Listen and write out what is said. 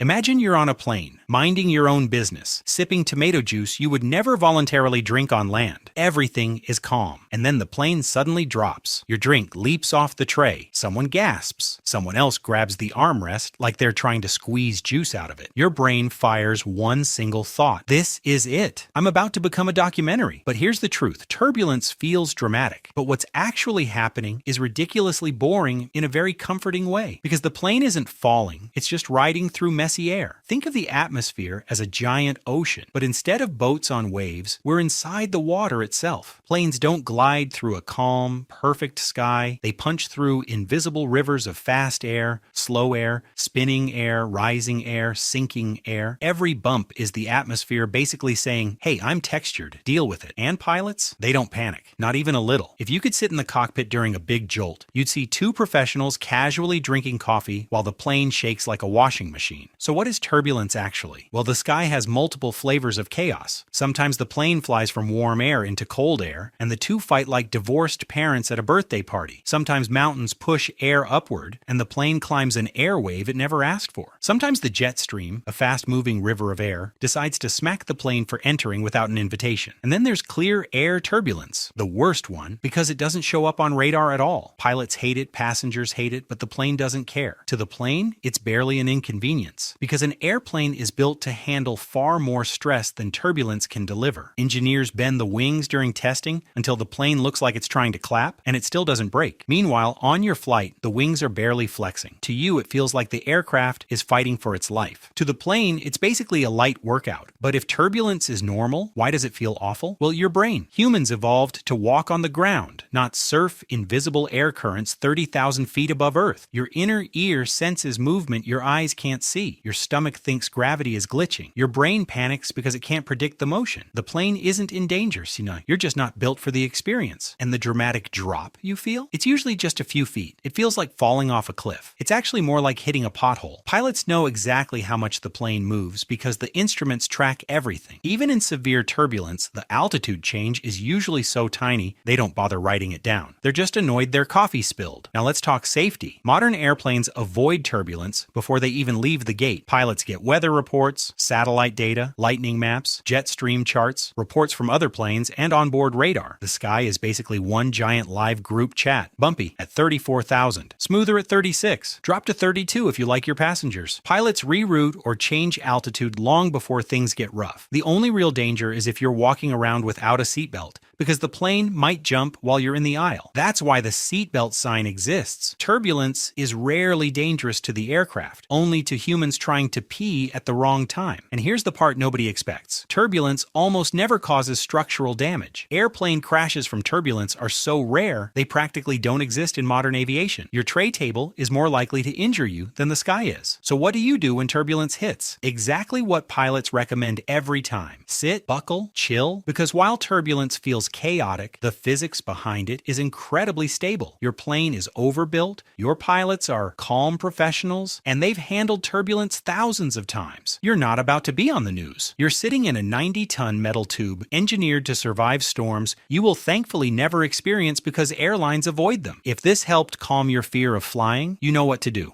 Imagine you're on a plane, minding your own business, sipping tomato juice you would never voluntarily drink on land. Everything is calm. And then the plane suddenly drops. Your drink leaps off the tray. Someone gasps. Someone else grabs the armrest like they're trying to squeeze juice out of it. Your brain fires one single thought. This is it. I'm about to become a documentary. But here's the truth. Turbulence feels dramatic. But what's actually happening is ridiculously boring in a very comforting way. Because the plane isn't falling. It's just riding through messy air. Think of the atmosphere as a giant ocean. But instead of boats on waves, we're inside the water itself. Planes don't glide through a calm, perfect sky. They punch through invisible rivers of fast air, slow air, spinning air, rising air, sinking air. Every bump is the atmosphere basically saying, hey, I'm textured, deal with it. And pilots, they don't panic, not even a little. If you could sit in the cockpit during a big jolt, you'd see two professionals casually drinking coffee while the plane shakes like a washing machine. So what is turbulence actually? Well, the sky has multiple flavors of chaos. Sometimes the plane flies from warm air into cold air, and the two fight like divorced parents at a birthday party. Sometimes mountains push air upward, and the plane climbs an air wave it never asked for. Sometimes the jet stream, a fast-moving river of air, decides to smack the plane for entering without an invitation. And then there's clear air turbulence, the worst one, because it doesn't show up on radar at all. Pilots hate it, passengers hate it, but the plane doesn't care. To the plane, it's barely an inconvenience, because an airplane is built to handle far more stress than turbulence can deliver. Engineers bend the wings during testing until the plane looks like it's trying to clap, and it still doesn't break. Meanwhile, on your flight, the wings are barely flexing. To you, it feels like the aircraft is fighting for its life. To the plane, it's basically a light workout. But if turbulence is normal, why does it feel awful? Well, your brain. Humans evolved to walk on the ground, not surf invisible air currents 30,000 feet above Earth. Your inner ear senses movement your eyes can't see. Your stomach thinks gravity is glitching. Your brain panics because it can't predict the motion. The plane isn't in danger, Sina. You're just not built for the experience. And the dramatic drop you feel? It's usually just a few feet. It feels like falling off a cliff. It's actually more like hitting a pothole. Pilots know exactly how much the plane moves because the instruments track everything. Even in severe turbulence, the altitude change is usually so tiny they don't bother writing it down. They're just annoyed their coffee spilled. Now let's talk safety. Modern airplanes avoid turbulence before they even leave the gate. Pilots get weather reports, satellite data, lightning maps, jet stream charts, reports from other planes, and onboard radar. The sky is basically one giant live group chat. Bumpy at 34,000. Smoother at 36. Drop to 32 if you like your passengers. Pilots reroute or change altitude long before things get rough. The only real danger is if you're walking around without a seatbelt, because the plane might jump while you're in the aisle. That's why the seatbelt sign exists. Turbulence is rarely dangerous to the aircraft, only to humans trying to pee at the wrong time. And here's the part nobody expects. Turbulence almost never causes structural damage. Airplane crashes from turbulence are so rare, they practically don't exist in modern aviation. Your tray table is more likely to injure you than the sky is. So what do you do when turbulence hits? Exactly what pilots recommend every time. Sit, buckle, chill, because while turbulence feels chaotic, the physics behind it is incredibly stable. Your plane is overbuilt, your pilots are calm professionals, and they've handled turbulence thousands of times. You're not about to be on the news. You're sitting in a 90-ton metal tube engineered to survive storms you will thankfully never experience because airlines avoid them. If this helped calm your fear of flying, you know what to do.